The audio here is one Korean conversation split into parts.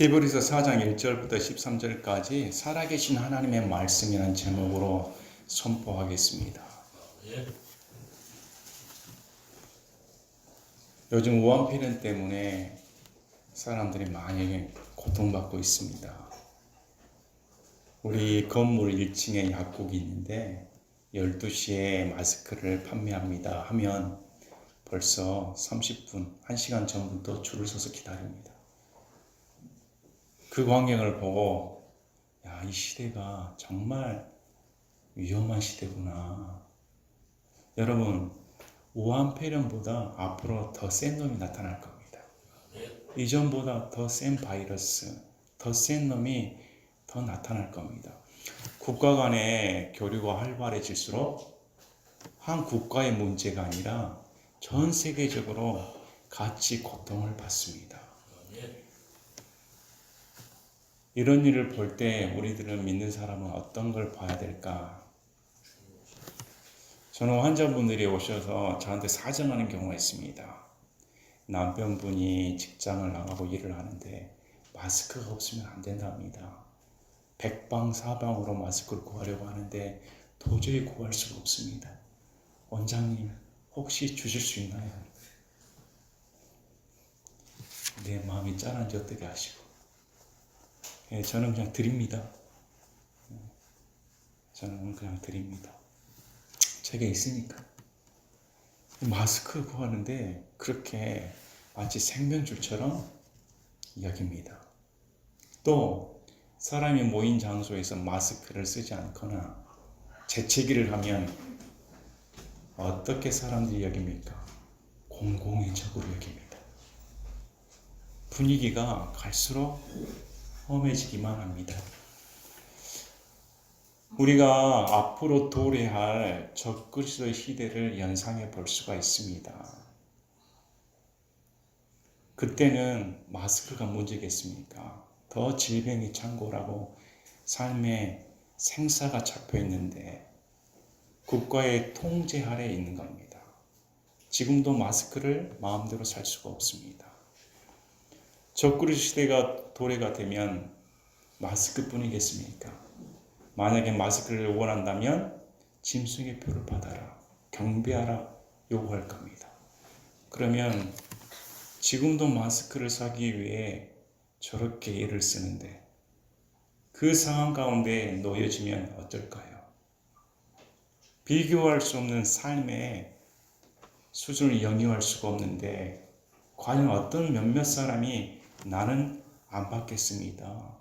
히브리서 4장 1절부터 13절까지 살아계신 하나님의 말씀이라는 제목으로 선포하겠습니다. 요즘 우한폐렴 때문에 사람들이 많이 고통받고 있습니다. 우리 건물 1층에 약국이 있는데 12시에 마스크를 판매합니다 하면 벌써 30분, 1시간 전부터 줄을 서서 기다립니다. 그 광경을 보고 이 시대가 정말 위험한 시대구나. 여러분, 우한폐렴보다 앞으로 더 센 놈이 나타날 겁니다. 이전보다 더 센 바이러스, 더 센 놈이 더 나타날 겁니다. 국가 간의 교류가 활발해질수록 한 국가의 문제가 아니라 전 세계적으로 같이 고통을 받습니다. 이런 일을 볼 때 우리들은 믿는 사람은 어떤 걸 봐야 될까? 저는 환자분들이 오셔서 저한테 사정하는 경우가 있습니다. 남편분이 직장을 나가고 일을 하는데 마스크가 없으면 안 된답니다. 백방사방으로 마스크를 구하려고 하는데 도저히 구할 수가 없습니다. 원장님, 혹시 주실 수 있나요? 내 마음이 짠한지 어떻게 아시고? 저는 그냥 드립니다. 저는 그냥 드립니다. 제게 있으니까. 마스크 구하는데 그렇게 마치 생명줄처럼 여깁니다. 또 사람이 모인 장소에서 마스크를 쓰지 않거나 재채기를 하면 어떻게 사람들이 여깁니까? 공공의 적으로 여깁니다. 분위기가 갈수록 험해지기만 합니다. 우리가 앞으로 도래할 적그리스도의 시대를 연상해 볼 수가 있습니다. 그때는 마스크가 문제겠습니까? 더 질병이 창궐하고 삶의 생사가 잡혀 있는데 국가의 통제 아래에 있는 겁니다. 지금도 마스크를 마음대로 살 수가 없습니다. 적그리스도 시대가 도래가 되면 마스크뿐이겠습니까? 만약에 마스크를 원한다면 짐승의 표를 받아라, 경배하라 요구할 겁니다. 그러면 지금도 마스크를 사기 위해 저렇게 애를 쓰는데 그 상황 가운데 놓여지면 어떨까요? 비교할 수 없는 삶의 수준을 영위할 수가 없는데 과연 어떤 몇몇 사람이 나는 안 받겠습니다.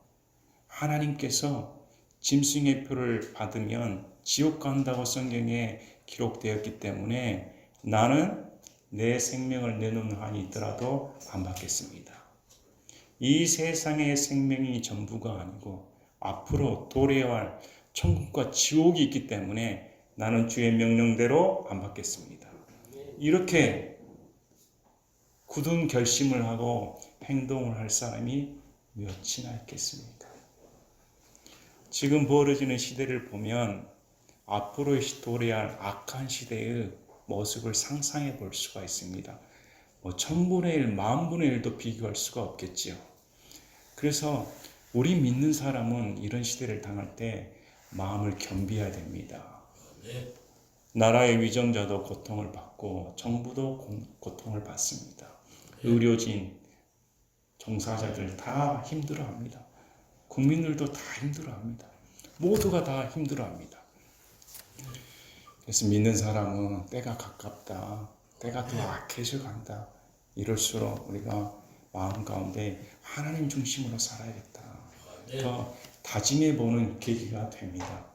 하나님께서 짐승의 표를 받으면 지옥 간다고 성경에 기록되었기 때문에 나는 내 생명을 내놓는 한이 있더라도 안 받겠습니다. 이 세상의 생명이 전부가 아니고 앞으로 도래할 천국과 지옥이 있기 때문에 나는 주의 명령대로 안 받겠습니다. 이렇게 굳은 결심을 하고 행동을 할 사람이 몇이나 있겠습니까? 지금 벌어지는 시대를 보면 앞으로 도래할 악한 시대의 모습을 상상해 볼 수가 있습니다. 1000분의 1, 10,000분의 1도 비교할 수가 없겠지요. 그래서 우리 믿는 사람은 이런 시대를 당할 때 마음을 겸비해야 됩니다. 나라의 위정자도 고통을 받고 정부도 고통을 받습니다. 의료진, 종사자들 다 힘들어합니다. 국민들도 다 힘들어합니다. 모두가 다 힘들어합니다. 그래서 믿는 사람은 때가 가깝다, 때가 더 악해져 간다. 이럴수록 우리가 마음 가운데 하나님 중심으로 살아야겠다. 더 다짐해보는 계기가 됩니다.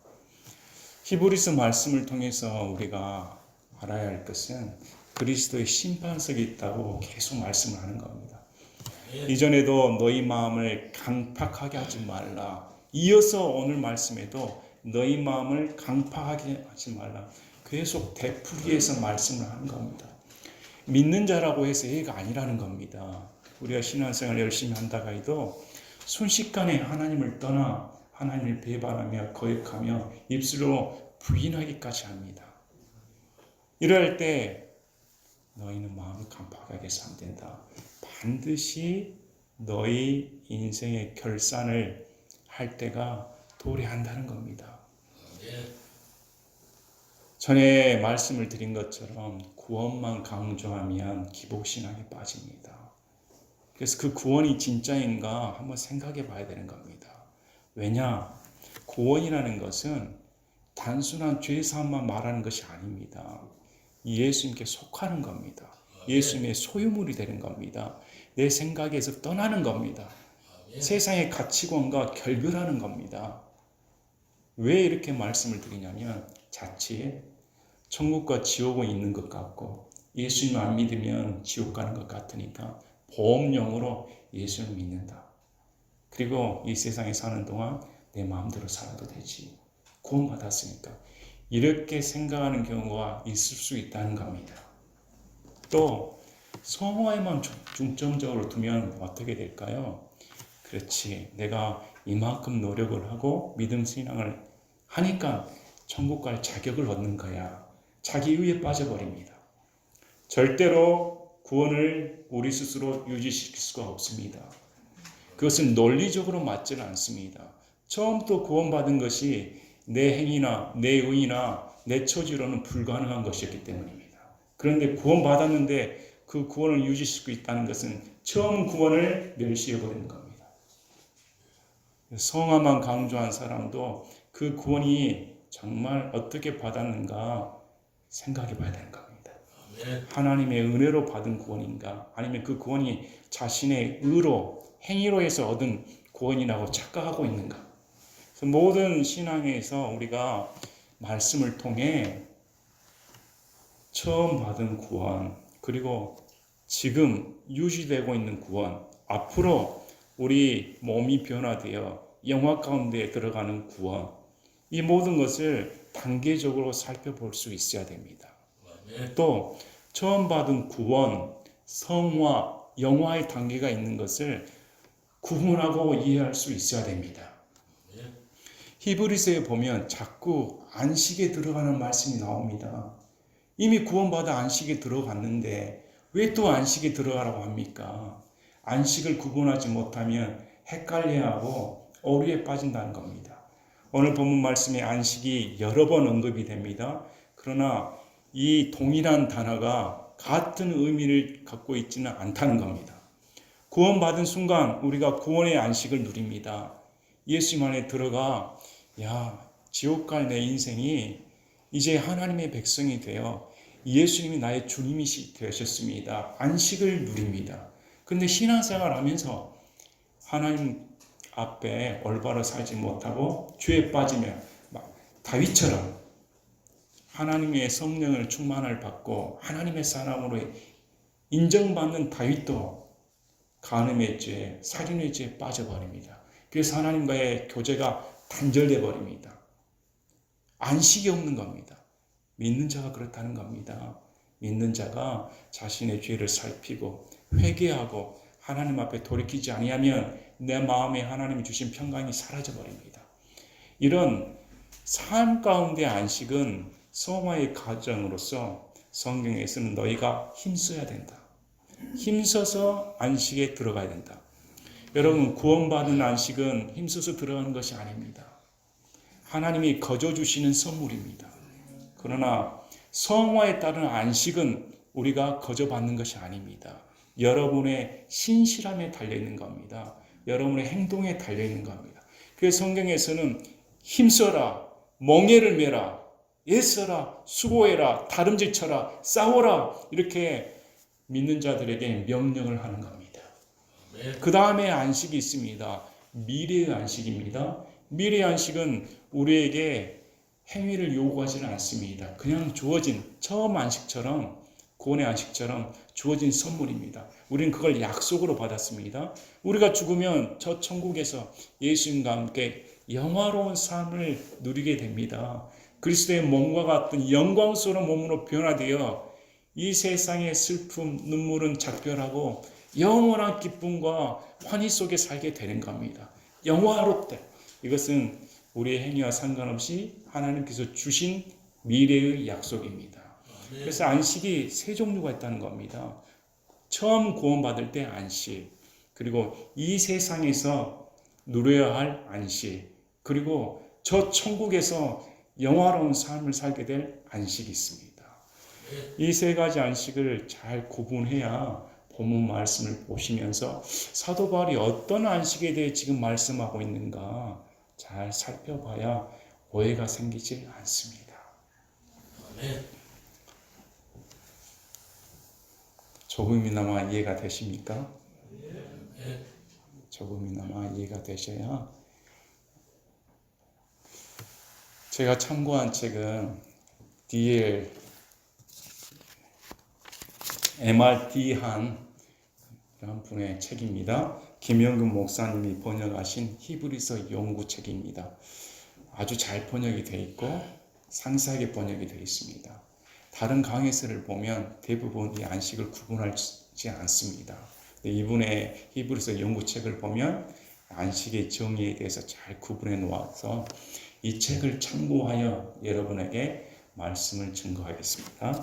히브리서 말씀을 통해서 우리가 알아야 할 것은 그리스도의 심판석이 있다고 계속 말씀을 하는 겁니다. 이전에도 너희 마음을 강팍하게 하지 말라. 이어서 오늘 말씀에도 너희 마음을 강팍하게 하지 말라. 계속 되풀이해서 말씀을 하는 겁니다. 믿는 자라고 해서 애가 아니라는 겁니다. 우리가 신앙생활 열심히 한다고 해도 순식간에 하나님을 떠나 하나님을 배반하며 거역하며 입술로 부인하기까지 합니다. 이럴 때 너희는 마음을 강팍하게 해서 안 된다. 반드시 너희 인생의 결산을 할 때가 도래한다는 겁니다. 전에 말씀을 드린 것처럼 구원만 강조하면 기복신앙에 빠집니다. 그래서 그 구원이 진짜인가 한번 생각해 봐야 되는 겁니다. 왜냐? 구원이라는 것은 단순한 죄사함만 말하는 것이 아닙니다. 예수님께 속하는 겁니다. 예수님의 소유물이 되는 겁니다. 내 생각에서 떠나는 겁니다. 세상의 가치관과 결별하는 겁니다. 왜 이렇게 말씀을 드리냐면 자칫 천국과 지옥은 있는 것 같고 예수님 안 믿으면 지옥 가는 것 같으니까 보험용으로 예수를 믿는다. 그리고 이 세상에 사는 동안 내 마음대로 살아도 되지. 구원받았으니까. 이렇게 생각하는 경우가 있을 수 있다는 겁니다. 또 성화에만 중점적으로 두면 어떻게 될까요? 그렇지. 내가 이만큼 노력을 하고 믿음 신앙을 하니까 천국 갈 자격을 얻는 거야. 자기의에 빠져버립니다. 절대로 구원을 우리 스스로 유지시킬 수가 없습니다. 그것은 논리적으로 맞지는 않습니다. 처음부터 구원받은 것이 내 행위나 내 의나 내 처지로는 불가능한 것이었기 때문입니다. 그런데 구원받았는데 그 구원을 유지시키고 있다는 것은 처음 구원을 멸시해버리는 겁니다. 성화만 강조한 사람도 그 구원이 정말 어떻게 받았는가 생각해 봐야 되는 겁니다. 하나님의 은혜로 받은 구원인가 아니면 그 구원이 자신의 의로 행위로 해서 얻은 구원이라고 착각하고 있는가. 그래서 모든 신앙에서 우리가 말씀을 통해 처음 받은 구원 그리고 지금 유지되고 있는 구원 앞으로 우리 몸이 변화되어 영화 가운데 들어가는 구원 이 모든 것을 단계적으로 살펴볼 수 있어야 됩니다. 또 처음 받은 구원, 성화, 영화의 단계가 있는 것을 구분하고 이해할 수 있어야 됩니다. 히브리서에 보면 자꾸 안식에 들어가는 말씀이 나옵니다. 이미 구원받아 안식에 들어갔는데 왜 또 안식에 들어가라고 합니까? 안식을 구분하지 못하면 헷갈려하고 오류에 빠진다는 겁니다. 오늘 본문 말씀에 안식이 여러 번 언급이 됩니다. 그러나 이 동일한 단어가 같은 의미를 갖고 있지는 않다는 겁니다. 구원받은 순간 우리가 구원의 안식을 누립니다. 예수님 안에 들어가 지옥 갈 내 인생이 이제 하나님의 백성이 되어 예수님이 나의 주님이 되셨습니다. 안식을 누립니다. 그런데 신앙생활 하면서 하나님 앞에 올바로 살지 못하고 죄에 빠지면 다윗처럼 하나님의 성령을 충만을 받고 하나님의 사람으로 인정받는 다윗도 간음의 죄, 살인의 죄에 빠져버립니다. 그래서 하나님과의 교제가 단절돼 버립니다. 안식이 없는 겁니다. 믿는 자가 그렇다는 겁니다. 믿는 자가 자신의 죄를 살피고 회개하고 하나님 앞에 돌이키지 아니하면 내 마음에 하나님이 주신 평강이 사라져 버립니다. 이런 삶 가운데 안식은 성화의 과정으로서 성경에서는 너희가 힘써야 된다. 힘써서 안식에 들어가야 된다. 여러분 구원받은 안식은 힘써서 들어가는 것이 아닙니다. 하나님이 거저 주시는 선물입니다. 그러나 성화에 따른 안식은 우리가 거저 받는 것이 아닙니다. 여러분의 신실함에 달려있는 겁니다. 여러분의 행동에 달려있는 겁니다. 그래서 성경에서는 힘써라, 멍에를 메라, 애써라, 수고해라, 다름질쳐라, 싸워라 이렇게 믿는 자들에게 명령을 하는 겁니다. 그 다음에 안식이 있습니다. 미래의 안식입니다. 미래의 안식은 우리에게 행위를 요구하지는 않습니다. 그냥 주어진 처음 안식처럼 구원의 안식처럼 주어진 선물입니다. 우리는 그걸 약속으로 받았습니다. 우리가 죽으면 저 천국에서 예수님과 함께 영화로운 삶을 누리게 됩니다. 그리스도의 몸과 같은 영광스러운 몸으로 변화되어 이 세상의 슬픔, 눈물은 작별하고 영원한 기쁨과 환희 속에 살게 되는 겁니다. 영화롭다. 이것은 우리의 행위와 상관없이 하나님께서 주신 미래의 약속입니다. 그래서 안식이 세 종류가 있다는 겁니다. 처음 구원받을 때 안식, 그리고 이 세상에서 누려야 할 안식, 그리고 저 천국에서 영화로운 삶을 살게 될 안식이 있습니다. 이 세 가지 안식을 잘 구분해야 본문 말씀을 보시면서 사도 바울이 어떤 안식에 대해 지금 말씀하고 있는가 잘 살펴봐야 오해가 생기지 않습니다. 조금이나마 이해가 되십니까? 조금이나마 이해가 되셔야. 제가 참고한 책은 D.L. MRT 한 분의 책입니다. 김영근 목사님이 번역하신 히브리서 연구책입니다. 아주 잘 번역이 되어 있고 상세하게 번역이 되어 있습니다. 다른 강해서를 보면 대부분 이 안식을 구분하지 않습니다. 이분의 히브리서 연구책을 보면 안식의 정의에 대해서 잘 구분해 놓아서 이 책을 참고하여 여러분에게 말씀을 증거하겠습니다.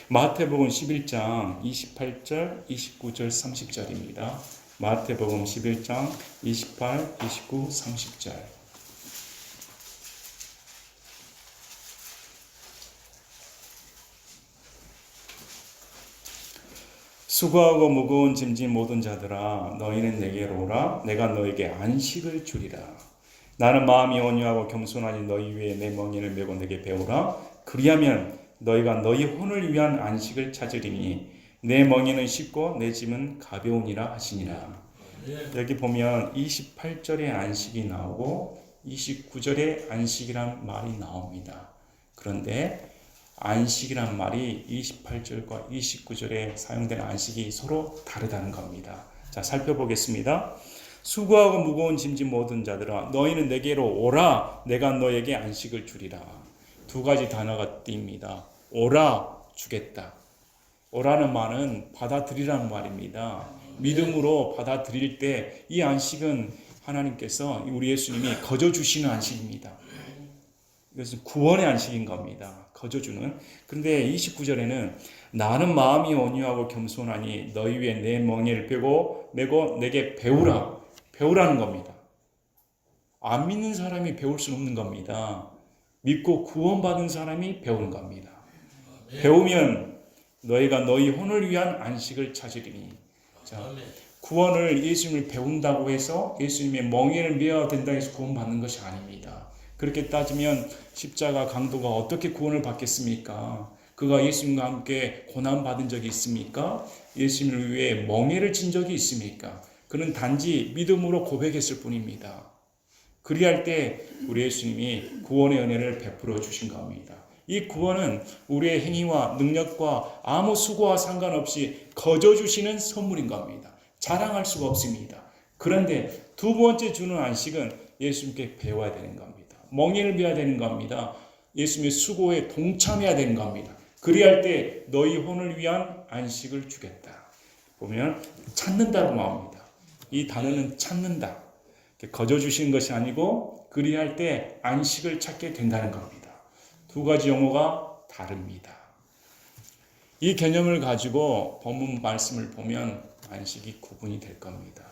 마태복음 11장 28절, 29절, 30절입니다. 마태복음 11장 28, 29, 30절. 수고하고 무거운 짐진 모든 자들아 너희는 내게로 오라 내가 너에게 안식을 주리라. 나는 마음이 온유하고 겸손하니 너희 위에 내 멍에를 메고 내게 배우라. 그리하면 너희가 너희 혼을 위한 안식을 찾으리니 내 멍에는 쉽고 내 짐은 가벼우니라 하시니라. 여기 보면 28절에 안식이 나오고 29절에 안식이란 말이 나옵니다. 그런데 안식이란 말이 28절과 29절에 사용된 안식이 서로 다르다는 겁니다. 자, 살펴보겠습니다. 수고하고 무거운 짐진 모든 자들아 너희는 내게로 오라 내가 너에게 안식을 주리라. 두 가지 단어가 띕니다. 오라, 주겠다. 오라는 말은 받아들이라는 말입니다. 믿음으로 받아들일 때 이 안식은 하나님께서 우리 예수님이 거저주시는 안식입니다. 이것은 구원의 안식인 겁니다. 거저주는. 그런데 29절에는 나는 마음이 온유하고 겸손하니 너희 위에 내 멍에를 메고 내게 배우라. 배우라는 겁니다. 안 믿는 사람이 배울 수는 없는 겁니다. 믿고 구원받은 사람이 배우는 겁니다. 배우면 너희가 너희 혼을 위한 안식을 찾으리니. 자, 구원을 예수님을 배운다고 해서 예수님의 멍에를 메어야 된다고 해서 구원받는 것이 아닙니다. 그렇게 따지면 십자가 강도가 어떻게 구원을 받겠습니까? 그가 예수님과 함께 고난받은 적이 있습니까? 예수님을 위해 멍에를 진 적이 있습니까? 그는 단지 믿음으로 고백했을 뿐입니다. 그리할 때 우리 예수님이 구원의 은혜를 베풀어 주신 겁니다. 이 구원은 우리의 행위와 능력과 아무 수고와 상관없이 거저 주시는 선물인 겁니다. 자랑할 수가 없습니다. 그런데 두 번째 주는 안식은 예수님께 배워야 되는 겁니다. 멍에를 메어야 되는 겁니다. 예수님의 수고에 동참해야 되는 겁니다. 그리할 때 너희 혼을 위한 안식을 주겠다. 보면 찾는다고 나옵니다. 이 단어는 찾는다. 거저 주시는 것이 아니고 그리할 때 안식을 찾게 된다는 겁니다. 두 가지 용어가 다릅니다. 이 개념을 가지고 본문 말씀을 보면 안식이 구분이 될 겁니다.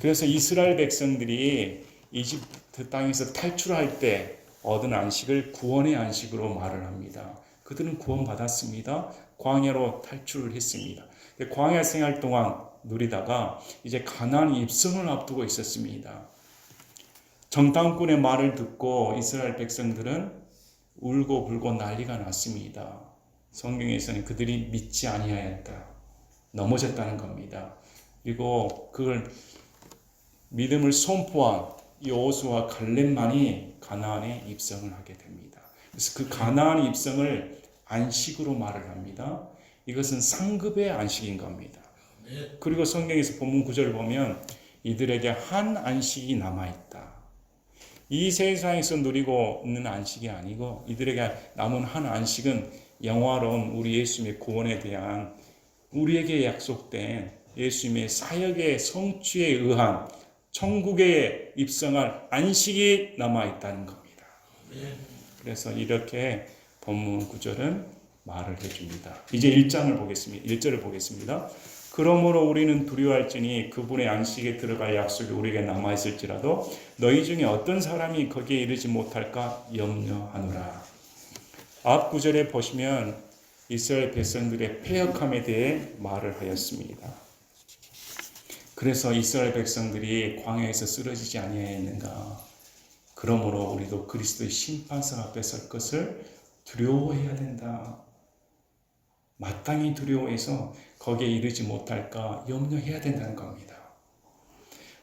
그래서 이스라엘 백성들이 이집트 땅에서 탈출할 때 얻은 안식을 구원의 안식으로 말을 합니다. 그들은 구원받았습니다. 광야로 탈출을 했습니다. 광야 생활 동안 누리다가 이제 가나안 입성을 앞두고 있었습니다. 정탐꾼의 말을 듣고 이스라엘 백성들은 울고 불고 난리가 났습니다. 성경에서는 그들이 믿지 아니하였다. 넘어졌다는 겁니다. 그리고 그걸 믿음을 선포한 여호수아와 갈렙만이 가나안에 입성을 하게 됩니다. 그래서 그 가나안 입성을 안식으로 말을 합니다. 이것은 상급의 안식인 겁니다. 그리고 성경에서 본문 9절을 보면 이들에게 한 안식이 남아있다. 이 세상에서 누리고 있는 안식이 아니고 이들에게 남은 한 안식은 영화로운 우리 예수님의 구원에 대한 우리에게 약속된 예수님의 사역의 성취에 의한 천국에 입성할 안식이 남아있다는 겁니다. 그래서 이렇게 본문 9절은 말을 해줍니다. 이제 1장을 보겠습니다. 1절을 보겠습니다. 그러므로 우리는 두려워할지니 그분의 안식에 들어갈 약속이 우리에게 남아있을지라도 너희 중에 어떤 사람이 거기에 이르지 못할까 염려하노라. 앞 구절에 보시면 이스라엘 백성들의 패역함에 대해 말을 하였습니다. 그래서 이스라엘 백성들이 광야에서 쓰러지지 아니하였는가. 그러므로 우리도 그리스도의 심판상 앞에 설 것을 두려워해야 된다. 마땅히 두려워해서 거기에 이르지 못할까 염려해야 된다는 겁니다.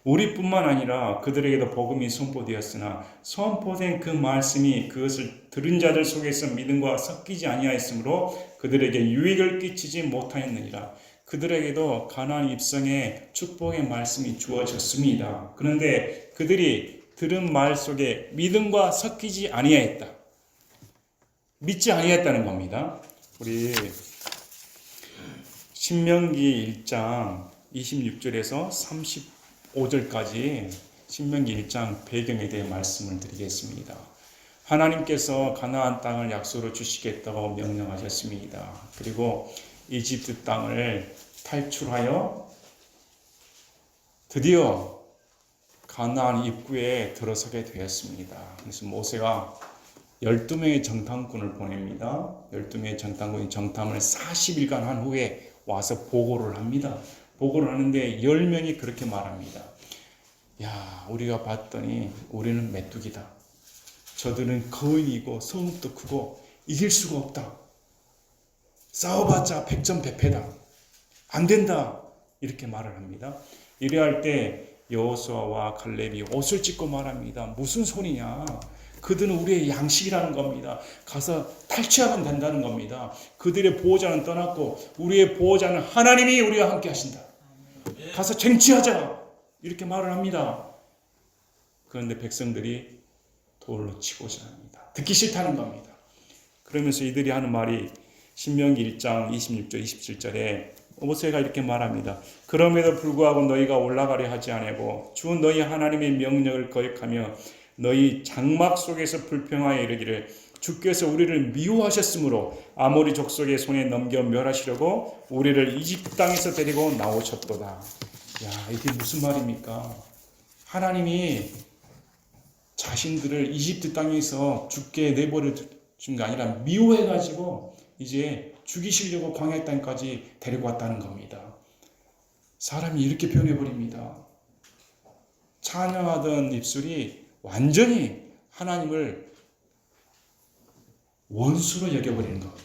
우리뿐만 아니라 그들에게도 복음이 선포되었으나 선포된 그 말씀이 그것을 들은 자들 속에서 믿음과 섞이지 아니하였으므로 그들에게 유익을 끼치지 못하였느니라. 그들에게도 가나안 입성의 축복의 말씀이 주어졌습니다. 그런데 그들이 들은 말 속에 믿음과 섞이지 아니하였다. 믿지 아니하였다는 겁니다. 우리 신명기 1장 26절에서 35절까지 신명기 1장 배경에 대해 말씀을 드리겠습니다. 하나님께서 가나안 땅을 약속으로 주시겠다고 명령하셨습니다. 그리고 이집트 땅을 탈출하여 드디어 가나안 입구에 들어서게 되었습니다. 그래서 모세가 12명의 정탐꾼을 보냅니다. 12명의 정탐꾼이 정탐을 40일간 한 후에 와서 보고를 합니다. 보고를 하는데 10명이 그렇게 말합니다. 야, 우리가 봤더니 우리는 메뚜기다. 저들은 거인이고 성읍도 크고 이길 수가 없다. 싸워봤자 백전백패다. 안 된다. 이렇게 말을 합니다. 이래할 때 여호수아와 갈렙이 옷을 찢고 말합니다. 무슨 소리냐. 그들은 우리의 양식이라는 겁니다. 가서 탈취하면 된다는 겁니다. 그들의 보호자는 떠났고 우리의 보호자는 하나님이 우리와 함께 하신다. 가서 쟁취하자. 이렇게 말을 합니다. 그런데 백성들이 돌로 치고자 합니다. 듣기 싫다는 겁니다. 그러면서 이들이 하는 말이 신명기 1장 26절 27절에 모세가 이렇게 말합니다. 그럼에도 불구하고 너희가 올라가려 하지 아니하고 주 너희 하나님의 명령을 거역하며 너희 장막 속에서 불평하여 이르기를 주께서 우리를 미워하셨으므로 아모리 족속의 손에 넘겨 멸하시려고 우리를 이집트 땅에서 데리고 나오셨도다. 야, 이게 무슨 말입니까? 하나님이 자신들을 이집트 땅에서 죽게 내버려 준 게 아니라 미워해가지고 이제 죽이시려고 광야 땅까지 데리고 왔다는 겁니다. 사람이 이렇게 변해버립니다. 찬양하던 입술이 완전히 하나님을 원수로 여겨버리는 겁니다.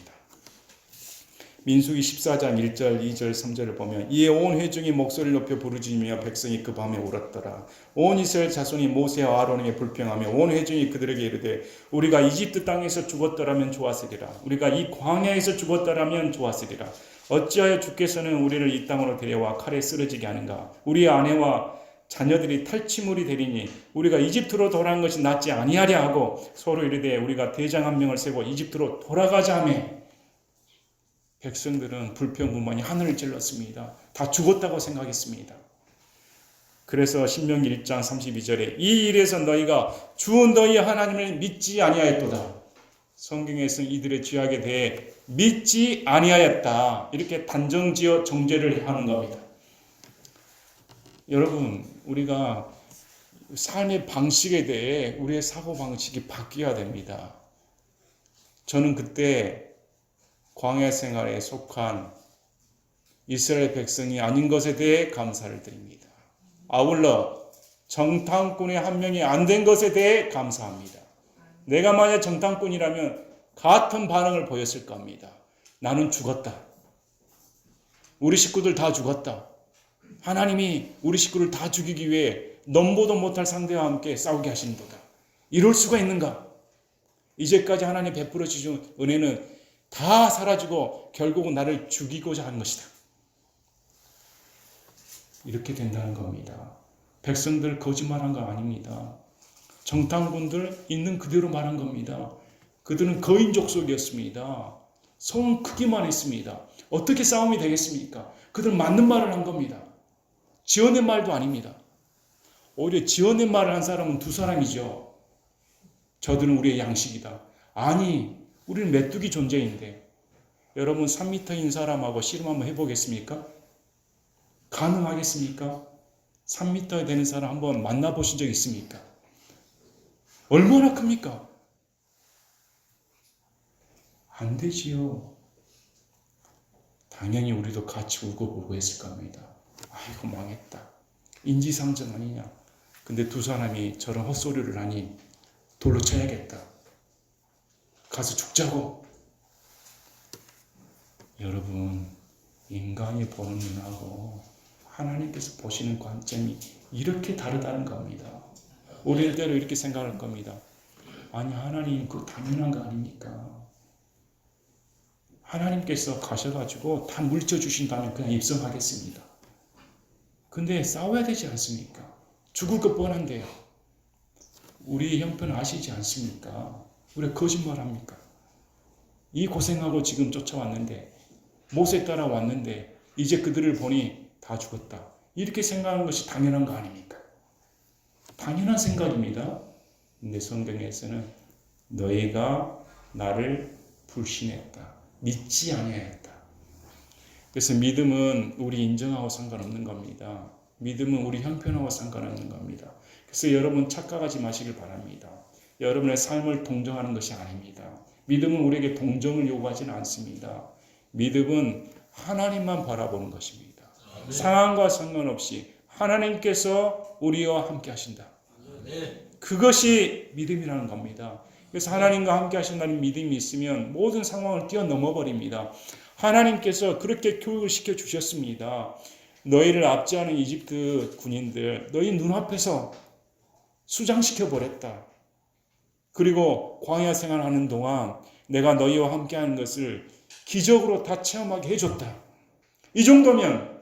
민수기 14장 1절, 2절, 3절을 보면 이에 온 회중이 목소리를 높여 부르짖으며 백성이 그 밤에 울었더라. 온 이스라엘 자손이 모세와 아론에게 불평하며 온 회중이 그들에게 이르되 우리가 이집트 땅에서 죽었더라면 좋았으리라. 우리가 이 광야에서 죽었더라면 좋았으리라. 어찌하여 주께서는 우리를 이 땅으로 데려와 칼에 쓰러지게 하는가. 우리 아내와 자녀들이 탈취물이 되리니 우리가 이집트로 돌아간 것이 낫지 아니하랴 하고 서로 이르되 우리가 대장 한 명을 세고 이집트로 돌아가자 하매 백성들은 불평불만이 하늘을 찔렀습니다. 다 죽었다고 생각했습니다. 그래서 신명기 1장 32절에 이 일에서 너희가 주 너희 하나님을 믿지 아니하였도다. 성경에서 이들의 죄악에 대해 믿지 아니하였다. 이렇게 단정지어 정죄를 하는 겁니다. 여러분, 우리가 삶의 방식에 대해 우리의 사고방식이 바뀌어야 됩니다. 저는 그때 광야 생활에 속한 이스라엘 백성이 아닌 것에 대해 감사를 드립니다. 아울러 정탐꾼의 한 명이 안 된 것에 대해 감사합니다. 내가 만약 정탐꾼이라면 같은 반응을 보였을 겁니다. 나는 죽었다. 우리 식구들 다 죽었다. 하나님이 우리 식구를 다 죽이기 위해 넘보도 못할 상대와 함께 싸우게 하신도다. 이럴 수가 있는가? 이제까지 하나님 베풀어 주신 은혜는 다 사라지고 결국은 나를 죽이고자 하는 것이다. 이렇게 된다는 겁니다. 백성들 거짓말한 거 아닙니다. 정탐꾼들 있는 그대로 말한 겁니다. 그들은 거인 족속이었습니다. 성은 크기만 했습니다. 어떻게 싸움이 되겠습니까? 그들은 맞는 말을 한 겁니다. 지어낸 말도 아닙니다. 오히려 지어낸 말을 한 사람은 두 사람이죠. 저들은 우리의 양식이다. 아니, 우리는 메뚜기 존재인데 여러분 3m인 사람하고 씨름 한번 해보겠습니까? 가능하겠습니까? 3m 되는 사람 한번 만나보신 적 있습니까? 얼마나 큽니까? 안 되지요. 당연히 우리도 같이 울고불고 했을 겁니다. 아이고 망했다. 인지상정 아니냐. 근데 두 사람이 저런 헛소리를 하니 돌로 쳐야겠다. 가서 죽자고. 여러분, 인간이 보는 눈하고 하나님께서 보시는 관점이 이렇게 다르다는 겁니다. 우리는 때로 이렇게 생각할 겁니다. 아니 하나님 그거 당연한 거 아닙니까? 하나님께서 가셔가지고 다 물려주신다면 그냥 입성하겠습니다. 근데 싸워야 되지 않습니까? 죽을 것 뻔한데요. 우리 형편 아시지 않습니까? 우리가 거짓말합니까? 이 고생하고 지금 쫓아왔는데 못에 따라왔는데 이제 그들을 보니 다 죽었다. 이렇게 생각하는 것이 당연한 거 아닙니까? 당연한 생각입니다. 근데 성경에서는 너희가 나를 불신했다. 믿지 아니하였다. 그래서 믿음은 우리 인정하고 상관없는 겁니다. 믿음은 우리 형편하고 상관없는 겁니다. 그래서 여러분 착각하지 마시길 바랍니다. 여러분의 삶을 동정하는 것이 아닙니다. 믿음은 우리에게 동정을 요구하지는 않습니다. 믿음은 하나님만 바라보는 것입니다. 아멘. 상황과 상관없이 하나님께서 우리와 함께 하신다. 아멘. 그것이 믿음이라는 겁니다. 그래서 하나님과 함께 하신다는 믿음이 있으면 모든 상황을 뛰어넘어 버립니다. 하나님께서 그렇게 교육을 시켜 주셨습니다. 너희를 압제하는 이집트 군인들 너희 눈앞에서 수장시켜 버렸다. 그리고 광야 생활하는 동안 내가 너희와 함께하는 것을 기적으로 다 체험하게 해줬다. 이 정도면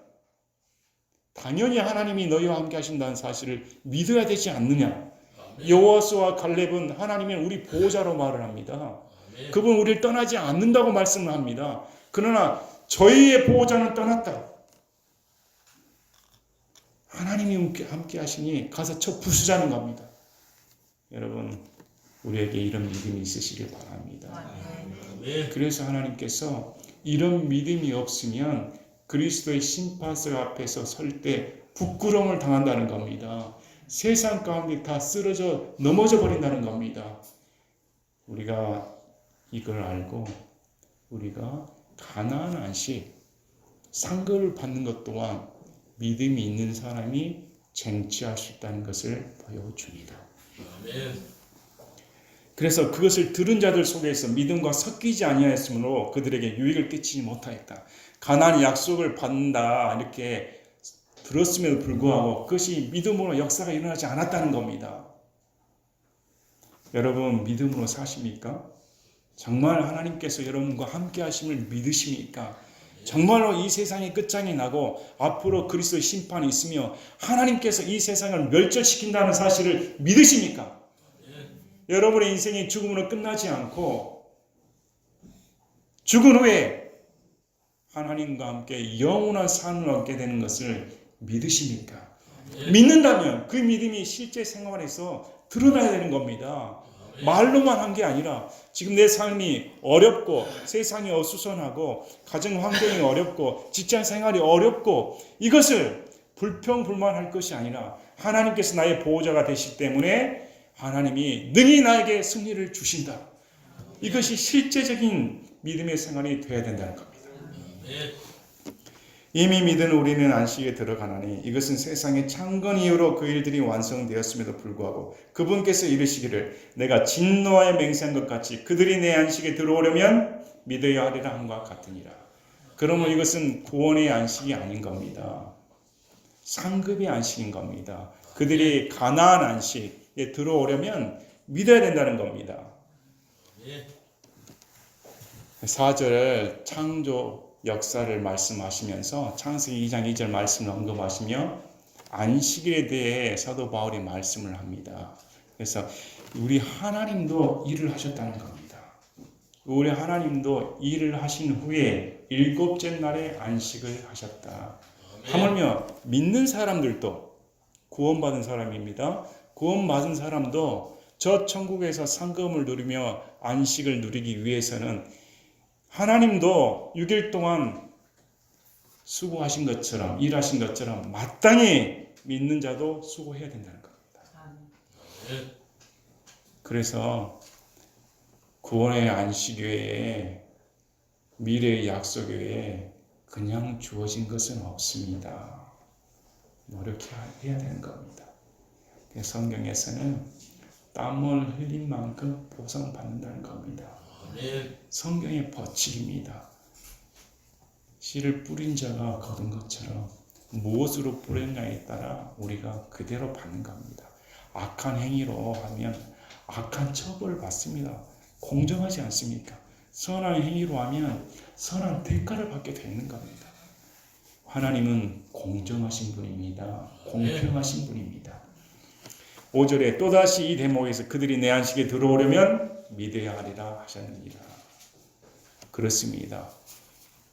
당연히 하나님이 너희와 함께 하신다는 사실을 믿어야 되지 않느냐. 여호수아와 갈렙은 하나님의 우리 보호자로 말을 합니다. 그분 우리를 떠나지 않는다고 말씀을 합니다. 그러나 저희의 보호자는 떠났다. 하나님이 함께 하시니 가서 쳐 부수자는 겁니다. 여러분 우리에게 이런 믿음이 있으시길 바랍니다. 그래서 하나님께서 이런 믿음이 없으면 그리스도의 심판서 앞에서 설 때 부끄러움을 당한다는 겁니다. 세상 가운데 다 쓰러져 넘어져 버린다는 겁니다. 우리가 이걸 알고 우리가 가나안 안식 상급을 받는 것 또한 믿음이 있는 사람이 쟁취할 수 있다는 것을 보여줍니다. 아멘. 그래서 그것을 들은 자들 속에서 믿음과 섞이지 아니하였으므로 그들에게 유익을 끼치지 못하였다. 가나안 약속을 받는다 이렇게 들었음에도 불구하고 그것이 믿음으로 역사가 일어나지 않았다는 겁니다. 여러분 믿음으로 사십니까? 정말 하나님께서 여러분과 함께 하심을 믿으십니까? 정말로 이 세상이 끝장이 나고 앞으로 그리스도의 심판이 있으며 하나님께서 이 세상을 멸절시킨다는 사실을 믿으십니까? 여러분의 인생이 죽음으로 끝나지 않고 죽은 후에 하나님과 함께 영원한 삶을 얻게 되는 것을 믿으십니까? 믿는다면 그 믿음이 실제 생활에서 드러나야 되는 겁니다. 말로만 한 게 아니라 지금 내 삶이 어렵고 세상이 어수선하고 가정 환경이 어렵고 직장 생활이 어렵고 이것을 불평불만할 것이 아니라 하나님께서 나의 보호자가 되시기 때문에 하나님이 능히 나에게 승리를 주신다. 이것이 실제적인 믿음의 생활이 되어야 된다는 겁니다. 이미 믿은 우리는 안식에 들어가나니 이것은 세상의 창건 이후로 그 일들이 완성되었음에도 불구하고 그분께서 이르시기를 내가 진노하여 맹세한 것 같이 그들이 내 안식에 들어오려면 믿어야 하리라 함과 같으니라. 그러면 이것은 구원의 안식이 아닌 겁니다. 상급의 안식인 겁니다. 그들이 가나안 안식에 들어오려면 믿어야 된다는 겁니다. 4절 창조 역사를 말씀하시면서 창세기 2장 2절 말씀을 언급하시며 안식일에 대해 사도 바울이 말씀을 합니다. 그래서 우리 하나님도 일을 하셨다는 겁니다. 우리 하나님도 일을 하신 후에 일곱째 날에 안식을 하셨다. 하물며 믿는 사람들도 구원받은 사람입니다. 구원받은 사람도 저 천국에서 상급을 누리며 안식을 누리기 위해서는 하나님도 6일 동안 수고하신 것처럼 일하신 것처럼 마땅히 믿는 자도 수고해야 된다는 겁니다. 그래서 구원의 안식 외에 미래의 약속 외에 그냥 주어진 것은 없습니다. 노력해야 되는 겁니다. 성경에서는 땀을 흘린 만큼 보상받는다는 겁니다. 성경의 법칙입니다. 씨를 뿌린 자가 거둔 것처럼 무엇으로 뿌렸냐에 따라 우리가 그대로 받는 겁니다. 악한 행위로 하면 악한 처벌을 받습니다. 공정하지 않습니까? 선한 행위로 하면 선한 대가를 받게 되는 겁니다. 하나님은 공정하신 분입니다. 공평하신 분입니다. 5절에 또다시 이 대목에서 그들이 내 안식에 들어오려면 믿어야 하리라 하셨느니라. 그렇습니다.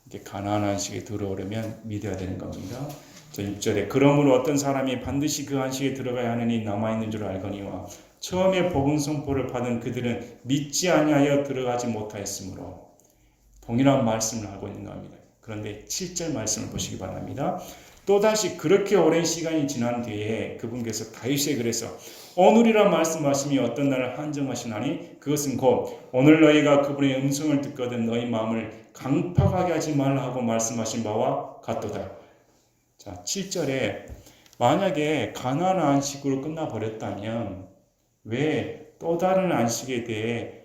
이게 가나안 안식에 들어오려면 믿어야 되는 겁니다. 6절에 그러므로 어떤 사람이 반드시 그 안식에 들어가야 하느니 남아있는 줄 알거니와 처음에 복음 선포를 받은 그들은 믿지 아니하여 들어가지 못하였으므로 동일한 말씀을 하고 있는 겁니다. 그런데 7절 말씀을 보시기 바랍니다. 또다시 그렇게 오랜 시간이 지난 뒤에 그분께서 다윗에게 그래서 오늘이라 말씀하심이 어떤 날을 한정하시나니 그것은 곧 오늘 너희가 그분의 음성을 듣거든 너희 마음을 강팍하게 하지 말라 하고 말씀하신 바와 같도다. 자, 7절에 만약에 가나안 안식으로 끝나버렸다면 왜 또 다른 안식에 대해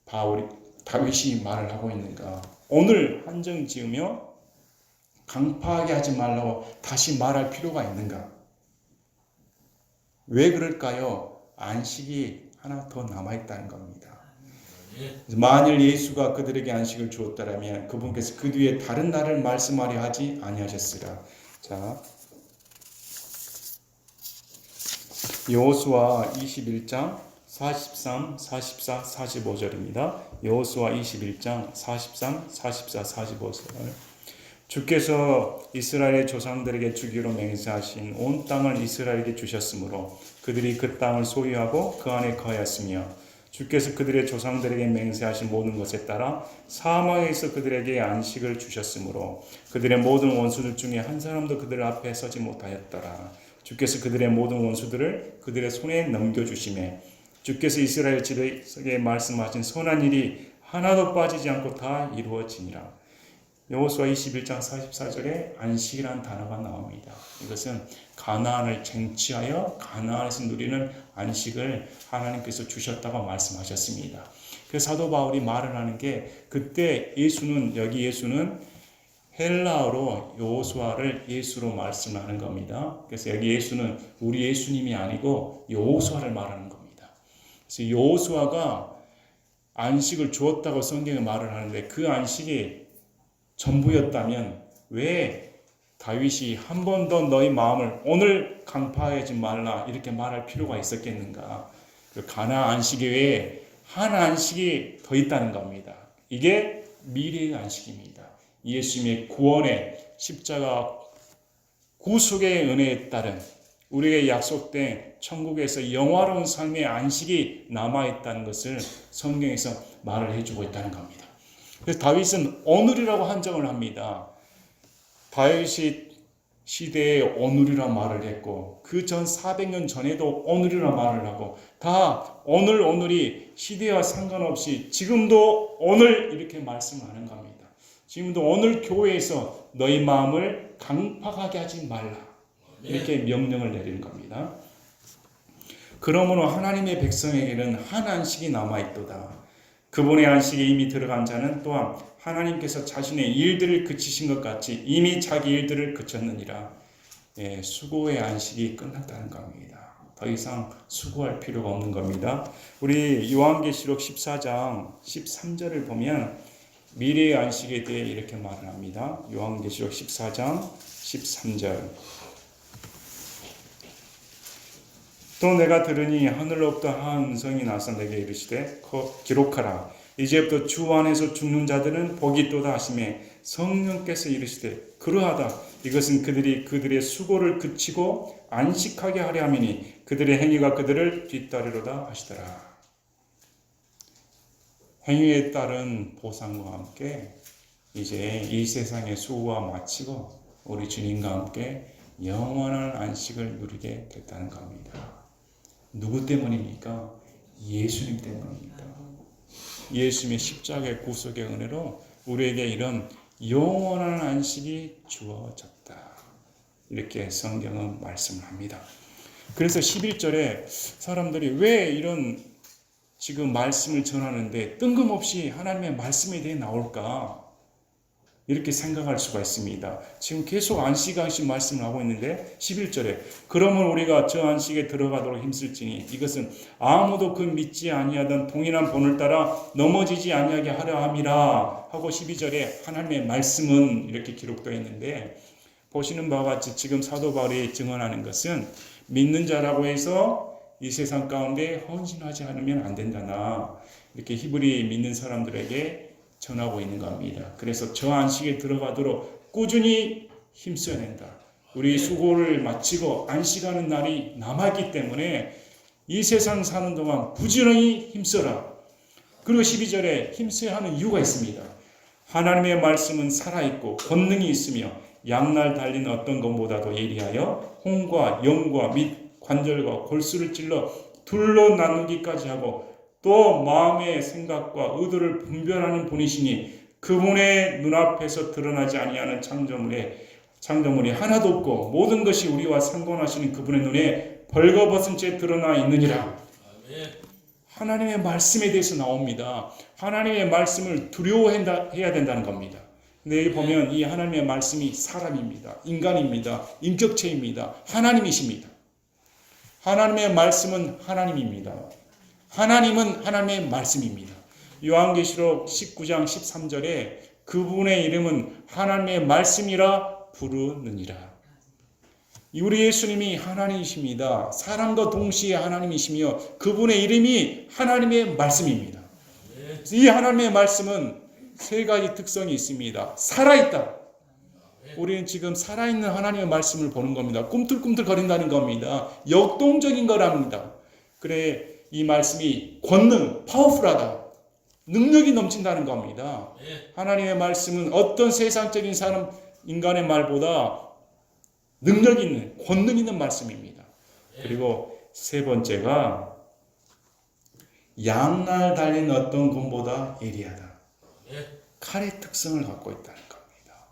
다윗이 말을 하고 있는가? 오늘 한정 지으며 강파하게 하지 말라고 다시 말할 필요가 있는가? 왜 그럴까요? 안식이 하나 더 남아있다는 겁니다. 만일 예수가 그들에게 안식을 주었다면 그분께서 그 뒤에 다른 날을 말씀하려 하지 아니하셨으라. 자, 여호수아 21장 43, 44, 45절입니다. 여호수아 21장 43, 44, 45절. 주께서 이스라엘의 조상들에게 주기로 맹세하신 온 땅을 이스라엘에게 주셨으므로 그들이 그 땅을 소유하고 그 안에 거하였으며 주께서 그들의 조상들에게 맹세하신 모든 것에 따라 사망에서 그들에게 안식을 주셨으므로 그들의 모든 원수들 중에 한 사람도 그들 앞에 서지 못하였더라. 주께서 그들의 모든 원수들을 그들의 손에 넘겨주시매 주께서 이스라엘 지도에 말씀하신 선한 일이 하나도 빠지지 않고 다 이루어지니라. 여호수아 21장 44절에 안식이라는 단어가 나옵니다. 이것은 가나안을 쟁취하여 가나안에서 누리는 안식을 하나님께서 주셨다고 말씀하셨습니다. 그래서 사도 바울이 말을 하는 게 그때 예수는 헬라어로 여호수아를 예수로 말씀하는 겁니다. 그래서 여기 예수는 우리 예수님이 아니고 여호수아를 말하는 겁니다. 그래서 여호수아가 안식을 주었다고 성경에 말을 하는데 그 안식이 전부였다면 왜 다윗이 한 번 더 너희 마음을 오늘 강파하지 말라 이렇게 말할 필요가 있었겠는가? 그 가나안 안식 외에 한 안식이 더 있다는 겁니다. 이게 미래의 안식입니다. 예수님의 구원의 십자가 구속의 은혜에 따른 우리에게 약속된 천국에서 영화로운 삶의 안식이 남아있다는 것을 성경에서 말을 해주고 있다는 겁니다. 그래서 다윗은 오늘이라고 한정을 합니다. 다윗이 시대에 오늘이라 말을 했고 그 전 400년 전에도 오늘이라 말을 하고 다 오늘이 시대와 상관없이 지금도 오늘 이렇게 말씀하는 겁니다. 지금도 오늘 교회에서 너희 마음을 강팍하게 하지 말라 이렇게 명령을 내리는 겁니다. 그러므로 하나님의 백성에게는 한 안식이 남아있도다. 그분의 안식에 이미 들어간 자는 또한 하나님께서 자신의 일들을 그치신 것 같이 이미 자기 일들을 그쳤느니라. 수고의 안식이 끝났다는 겁니다. 더 이상 수고할 필요가 없는 겁니다. 우리 요한계시록 14장 13절을 보면 미래의 안식에 대해 이렇게 말을 합니다. 요한계시록 14장 13절. 또 내가 들으니 하늘로부터 한 음성이 나서 내게 이르시되 기록하라. 이제부터 주 안에서 죽는 자들은 복이 있도다 하시매 성령께서 이르시되 그러하다. 이것은 그들의 수고를 그치고 안식하게 하려 함이니 그들의 행위가 그들을 뒤따르로다 하시더라. 행위에 따른 보상과 함께 이제 이 세상의 수고가 마치고 우리 주님과 함께 영원한 안식을 누리게 됐다는 겁니다. 누구 때문입니까? 예수님 때문입니다. 예수님의 십자가의 구속의 은혜로 우리에게 이런 영원한 안식이 주어졌다. 이렇게 성경은 말씀을 합니다. 그래서 11절에 사람들이 왜 이런 지금 말씀을 전하는데 뜬금없이 하나님의 말씀에 대해 나올까? 이렇게 생각할 수가 있습니다. 지금 계속 안식 말씀을 하고 있는데 11절에 그러면 우리가 저 안식에 들어가도록 힘쓸지니 이것은 아무도 그 믿지 아니하던 동일한 본을 따라 넘어지지 아니하게 하려 함이라 하고 12절에 하나님의 말씀은 이렇게 기록되어 있는데 보시는 바와 같이 지금 사도 바울이 증언하는 것은 믿는 자라고 해서 이 세상 가운데 헌신하지 않으면 안 된다나 이렇게 히브리 믿는 사람들에게 전하고 있는 겁니다. 그래서 저 안식에 들어가도록 꾸준히 힘써야 된다. 우리 수고를 마치고 안식하는 날이 남았기 때문에 이 세상 사는 동안 부지런히 힘써라. 그리고 12절에 힘써야 하는 이유가 있습니다. 하나님의 말씀은 살아있고 권능이 있으며 양날 달린 어떤 것보다도 예리하여 혼과 영과 및 관절과 골수를 찔러 둘로 나누기까지 하고 또 마음의 생각과 의도를 분별하는 분이시니 그분의 눈앞에서 드러나지 아니하는 창조물이 하나도 없고 모든 것이 우리와 상관하시는 그분의 눈에 벌거벗은 채 드러나 있느니라. 하나님의 말씀에 대해서 나옵니다. 하나님의 말씀을 두려워해야 된다는 겁니다. 근데 여기 보면 이 하나님의 말씀이 사람입니다. 인간입니다. 인격체입니다. 하나님이십니다. 하나님의 말씀은 하나님입니다. 하나님은 하나님의 말씀입니다. 요한계시록 19장 13절에 그분의 이름은 하나님의 말씀이라 부르느니라. 우리 예수님이 하나님이십니다. 사람과 동시에 하나님이시며 그분의 이름이 하나님의 말씀입니다. 이 하나님의 말씀은 세 가지 특성이 있습니다. 살아있다. 우리는 지금 살아있는 하나님의 말씀을 보는 겁니다. 꿈틀꿈틀 거린다는 겁니다. 역동적인 거랍니다. 그래 이 말씀이 권능, 파워풀하다. 능력이 넘친다는 겁니다. 하나님의 말씀은 어떤 세상적인 사람, 인간의 말보다 능력 있는, 권능 있는 말씀입니다. 그리고 세 번째가 양날 달린 어떤 곰보다 예리하다. 칼의 특성을 갖고 있다는 겁니다.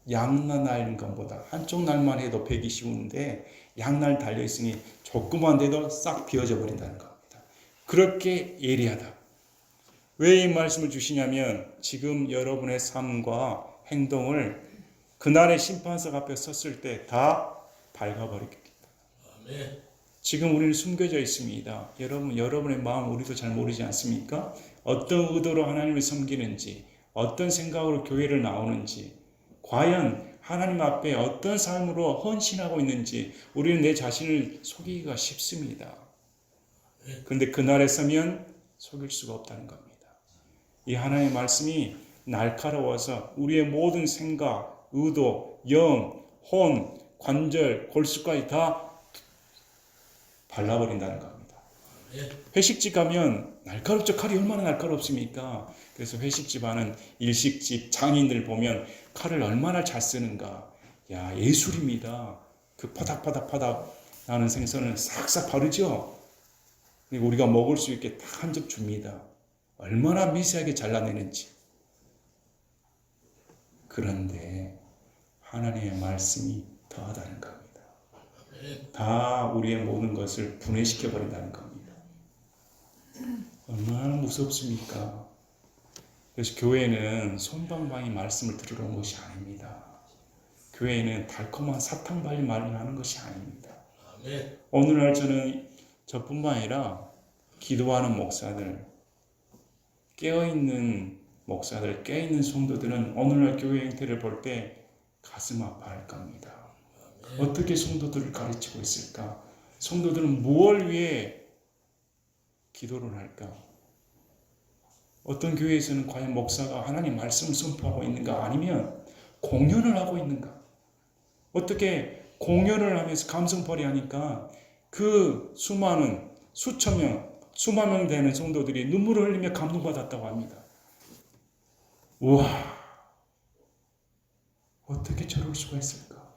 양날 달린 곰보다 한쪽 날만 해도 베기 쉬운데 양날 달려있으니 조금만 돼도 싹 비어져 버린다는 겁니다. 그렇게 예리하다. 왜 이 말씀을 주시냐면 지금 여러분의 삶과 행동을 그날의 심판석 앞에 섰을 때 다 밝아버리기 때문에. 지금 우리는 숨겨져 있습니다. 여러분의 마음 우리도 잘 모르지 않습니까? 어떤 의도로 하나님을 섬기는지, 어떤 생각으로 교회를 나오는지, 과연 하나님 앞에 어떤 삶으로 헌신하고 있는지 우리는 내 자신을 속이기가 쉽습니다. 그런데 그날에 서면 속일 수가 없다는 겁니다. 이 하나님의 말씀이 날카로워서 우리의 모든 생각, 의도, 영, 혼, 관절, 골수까지 다 발라버린다는 겁니다. 회식집 가면 날카롭죠. 칼이 얼마나 날카롭습니까? 그래서 회식집 하는 일식집 장인들 보면 칼을 얼마나 잘 쓰는가. 야, 예술입니다. 그 파닥파닥 나는 생선을 싹싹 바르죠. 그리고 우리가 먹을 수 있게 딱 한 접 줍니다. 얼마나 미세하게 잘라내는지. 그런데 하나님의 말씀이 더하다는 겁니다. 다 우리의 모든 것을 분해시켜버린다는 겁니다. 얼마나 무섭습니까? 그래서 교회는 솜방망이 말씀을 들으러 온 것이 아닙니다. 교회는 달콤한 사탕 발린 말을 하는 것이 아닙니다. 오늘날 저뿐만 아니라 기도하는 목사들, 깨어있는 목사들, 깨어있는 성도들은 오늘날 교회 형태를 볼 때 가슴 아파할 겁니다. 어떻게 성도들을 가르치고 있을까? 성도들은 무엇을 위해 기도를 할까? 어떤 교회에서는 과연 목사가 하나님 말씀을 선포하고 있는가? 아니면 공연을 하고 있는가? 어떻게 공연을 하면서 감성벌이 하니까 그 수천 명 되는 성도들이 눈물을 흘리며 감동받았다고 합니다. 우와, 어떻게 저럴 수가 있을까?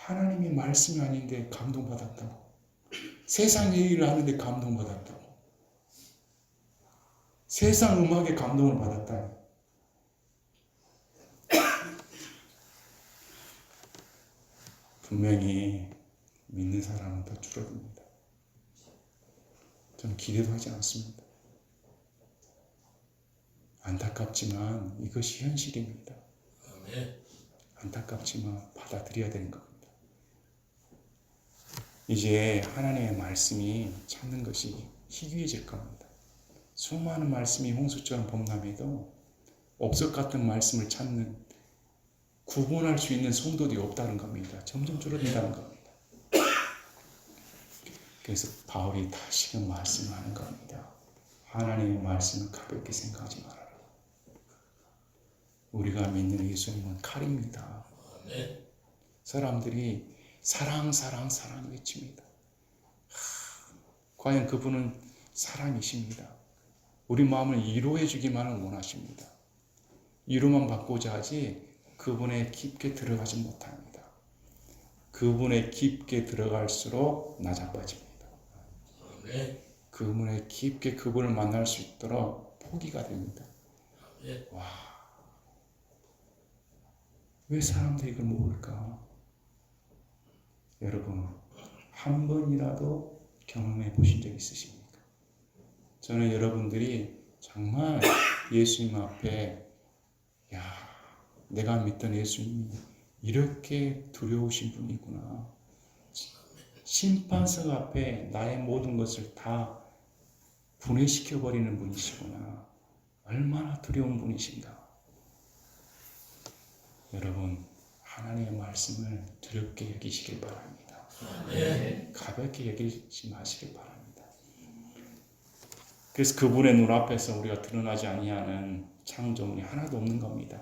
하나님의 말씀이 아닌데 감동받았다고. 세상 얘기를 하는데 감동받았다고. 세상 음악에 감동을 받았다니. 분명히 믿는 사람은 더 줄어듭니다. 저는 기대도 하지 않습니다. 안타깝지만 이것이 현실입니다. 안타깝지만 받아들여야 되는 겁니다. 이제 하나님의 말씀이 찾는 것이 희귀해질 겁니다. 수많은 말씀이 홍수처럼 범람해도 옥석 같은 말씀을 찾는, 구분할 수 있는 성도들이 없다는 겁니다. 점점 줄어든다는 겁니다. 그래서 바울이 다시금 말씀을 하는 겁니다. 하나님의 말씀을 가볍게 생각하지 말아라. 우리가 믿는 예수님은 칼입니다. 사람들이 사랑 사랑 사랑 외칩니다. 과연 그분은 사랑이십니다. 우리 마음을 위로해 주기만을 원하십니다. 위로만 받고자 하지 그분에 깊게 들어가지 못합니다. 그분에 깊게 들어갈수록 낮아빠집니다. 그분에 깊게 그분을 만날 수 있도록 포기가 됩니다. 와, 왜 사람들이 이걸 모를까? 여러분, 한 번이라도 경험해 보신 적 있으십니까? 저는 여러분들이 정말 예수님 앞에, 야, 내가 믿던 예수님이 이렇게 두려우신 분이구나. 심판석 앞에 나의 모든 것을 다 분해시켜버리는 분이시구나. 얼마나 두려운 분이신가. 여러분, 하나님의 말씀을 두렵게 여기시길 바랍니다. 가볍게 여기지 마시길 바랍니다. 그래서 그분의 눈앞에서 우리가 드러나지 아니하는 창조물이 하나도 없는 겁니다.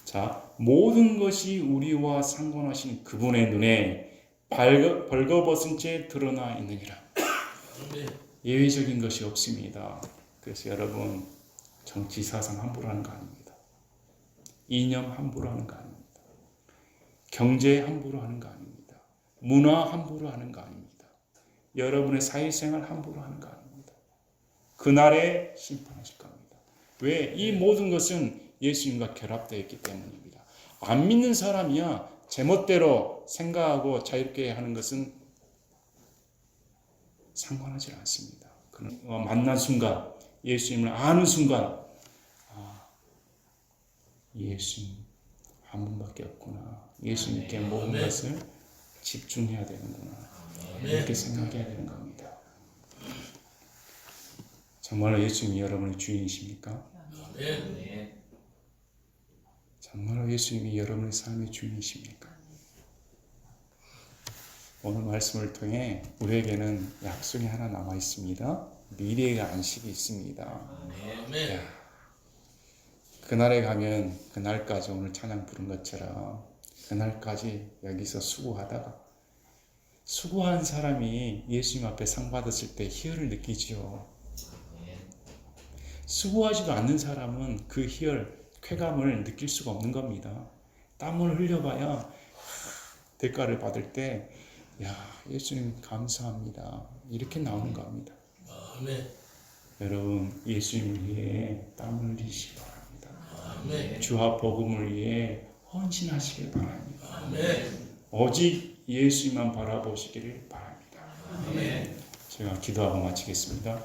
자, 모든 것이 우리와 상관하신 그분의 눈에 벌거벗은 채 드러나 있느니라. 예외적인 것이 없습니다. 그래서 여러분, 정치 사상 함부로 하는 거 아닙니다. 이념 함부로 하는 거 아닙니다. 경제 함부로 하는 거 아닙니다. 문화 함부로 하는 거 아닙니다. 여러분의 사회생활 함부로 하는 거 아닙니다. 그날에 심판하실 겁니다. 왜? 이 모든 것은 예수님과 결합되어 있기 때문입니다. 안 믿는 사람이야 제멋대로 생각하고 자유롭게 하는 것은 상관하지 않습니다. 만난 순간, 예수님을 아는 순간, 예수님 한 분밖에 없구나. 예수님께 모든 것을 집중해야 되는구나. 이렇게 생각해야 되는 겁니다. 정말로 예수님이 여러분의 주인이십니까? 정말로 예수님이 여러분의 삶의 주인이십니까? 오늘 말씀을 통해 우리에게는 약속이 하나 남아 있습니다. 미래의 안식이 있습니다. 그날에 가면 그날까지 오늘 찬양 부른 것처럼 그날까지 여기서 수고한 사람이 예수님 앞에 상 받았을 때 희열을 느끼지요. 수고하지도 않는 사람은 그 희열, 쾌감을 느낄 수가 없는 겁니다. 땀을 흘려봐야 대가를 받을 때, 야, 예수님 감사합니다. 이렇게 나오는 겁니다. 여러분, 예수님을 위해 땀을 흘리시기 바랍니다. 주와 복음을 위해 헌신하시길 바랍니다. 오직 예수님만 바라보시기를 바랍니다. 제가 기도하고 마치겠습니다.